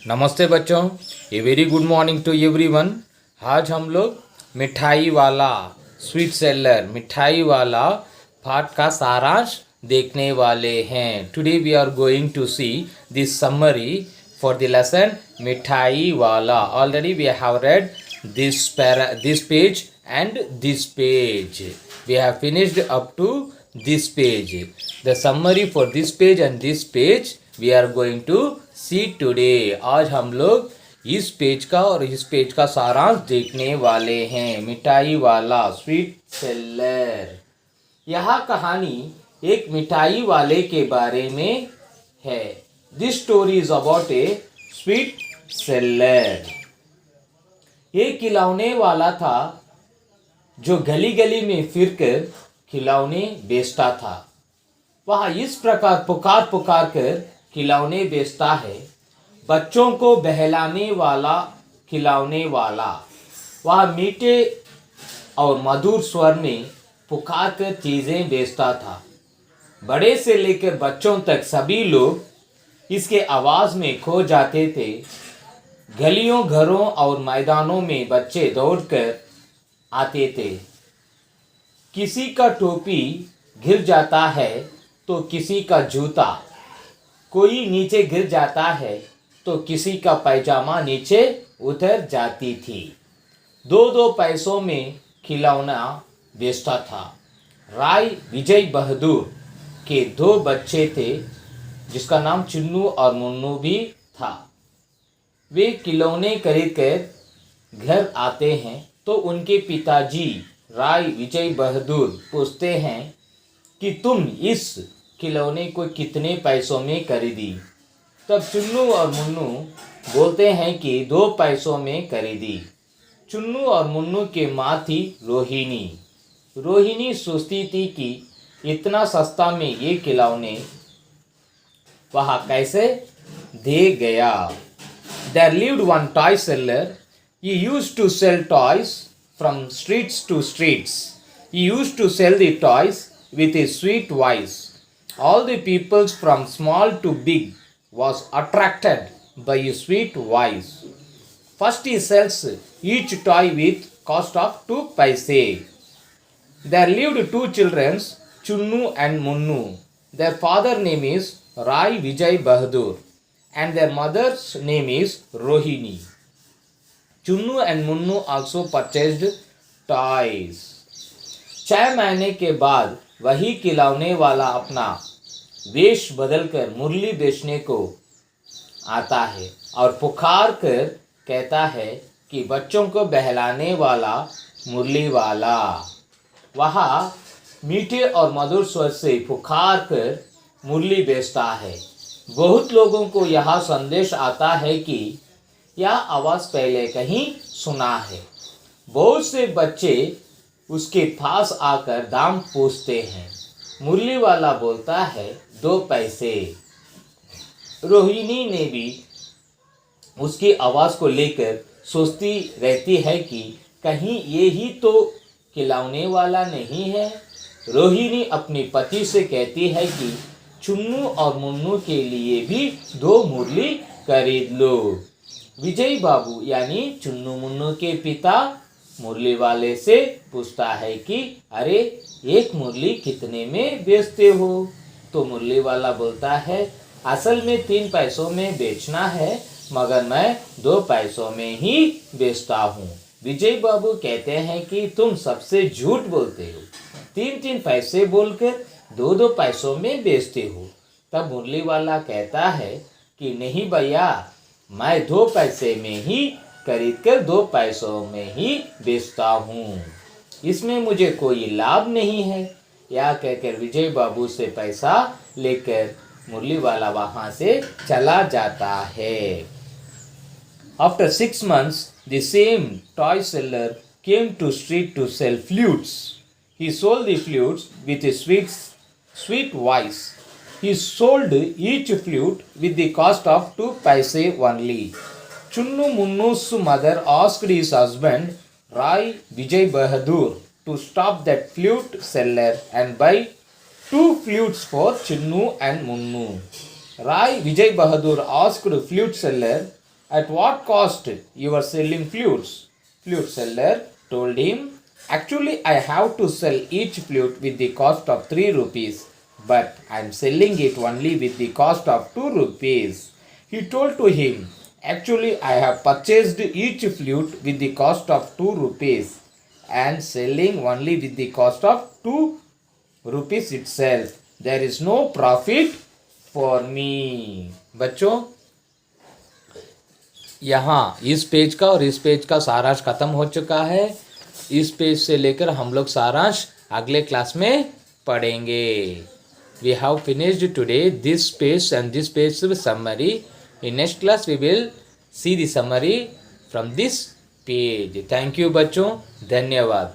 नमस्ते बच्चों, a very good morning to everyone. आज हम लोग मिठाई वाला स्वीट सेलर मिठाई वाला पाठ का सारांश देखने वाले हैं। Today we are going to see this summary for the lesson Mithai Wala. Already we have read this page and this page. We have finished up to this page. The summary for this page and this page we are going to see today. आज हम लोग इस page का और इस page का सारांश देखने वाले हैं। मिठाई वाला स्वीट सेलर। यह कहानी एक मिठाई वाले के बारे में है। This story is about a sweet seller. एक खिलौने वाला था जो गली गली में फिरकर खिलौने बेचता था। वह इस प्रकार पुकार पुकार कर खिलौने बेचता है, बच्चों को बहलाने वाला खिलौने वाला। वह मीठे और मधुर स्वर में पुकार कर चीज़ें बेचता था। बड़े से लेकर बच्चों तक सभी लोग इसके आवाज़ में खो जाते थे। गलियों, घरों और मैदानों में बच्चे दौड़कर आते थे। किसी का टोपी गिर जाता है तो किसी का जूता, कोई नीचे गिर जाता है तो किसी का पैजामा नीचे उतर जाती थी। 2-2 पैसों में खिलौना बेचता था। राय विजय बहादुर के 2 बच्चे थे जिसका नाम चुन्नू और मुन्नू भी था। वे खिलौने खरीद कर घर आते हैं तो उनके पिताजी राय विजय बहादुर पूछते हैं कि तुम इस खिलौने को कितने पैसों में खरीदी। तब चुन्नू और मुन्नू बोलते हैं कि 2 पैसों में खरीदी। चुन्नू और मुन्नू की माँ थी रोहिणी। रोहिणी सोचती थी कि इतना सस्ता में ये खिलौने वह कैसे दे गया। There lived one toy seller. He used to sell toys from streets to streets. He used to sell the toys with his sweet voice. All the people from small to big was attracted by his sweet voice. First he sells each toy with cost of 2 paise. There lived 2 children, Chunnu and Munnu. Their father name is Rai Vijay Bahadur and their mother's name is Rohini. Chunnu and Munnu also purchased toys. 6 महीने के बाद वही खिलौने वाला अपना वेश बदलकर मुरली बेचने को आता है और पुकार कर कहता है कि बच्चों को बहलाने वाला मुरली वाला। वह मीठे और मधुर स्वर से पुकार कर मुरली बेचता है। बहुत लोगों को यह संदेश आता है कि यह आवाज़ पहले कहीं सुना है। बहुत से बच्चे उसके पास आकर दाम पूछते हैं। मुरली वाला बोलता है 2 पैसे। रोहिणी ने भी उसकी आवाज़ को लेकर सोचती रहती है कि कहीं ये ही तो खिलौने वाला नहीं है। रोहिणी अपने पति से कहती है कि चुन्नू और मुन्नू के लिए भी 2 मुरली खरीद लो। विजय बाबू यानी चुन्नू मुन्नू के पिता मुरली वाले से पूछता है कि अरे 1 मुरली कितने में बेचते हो। तो मुरली वाला बोलता है असल में 3 पैसों में बेचना है मगर मैं 2 पैसों में ही बेचता हूँ। विजय बाबू कहते हैं कि तुम सबसे झूठ बोलते हो, 3-3 पैसे बोलकर 2-2 पैसों में बेचते हो। तब मुरली वाला कहता है कि नहीं भैया, मैं 2 पैसे में ही खरीद कर 2 पैसों में ही बेचता हूँ, इसमें मुझे कोई लाभ नहीं है। यह कहकर विजय बाबू से पैसा लेकर मुरली वाला वहाँ से चला जाता है। After 6 months, the same toy seller came to street to sell flutes. He sold the flutes with a sweet voice. He sold each flute with the cost of 2 paise only. Chunnu Munnu's mother asked his husband, Rai Vijay Bahadur, to stop that flute seller and buy 2 flutes for Chunnu and Munnu. Rai Vijay Bahadur asked flute seller At what cost you are selling flutes? Flute seller told him, actually I have to sell each flute with the cost of 3 rupees, but I am selling it only with the cost of 2 rupees. He told to him, actually I have purchased each flute with the cost of 2 rupees and selling only with the cost of 2 rupees itself. There is no profit for me. बच्चों, यहाँ इस page का और इस page का सारांश खत्म हो चुका है. इस पेज से लेकर हम लोग सारांश अगले क्लास में पढ़ेंगे. We have finished today this page and this page summary. In next class we will see the summary from this page. Thank you बच्चों, धन्यवाद.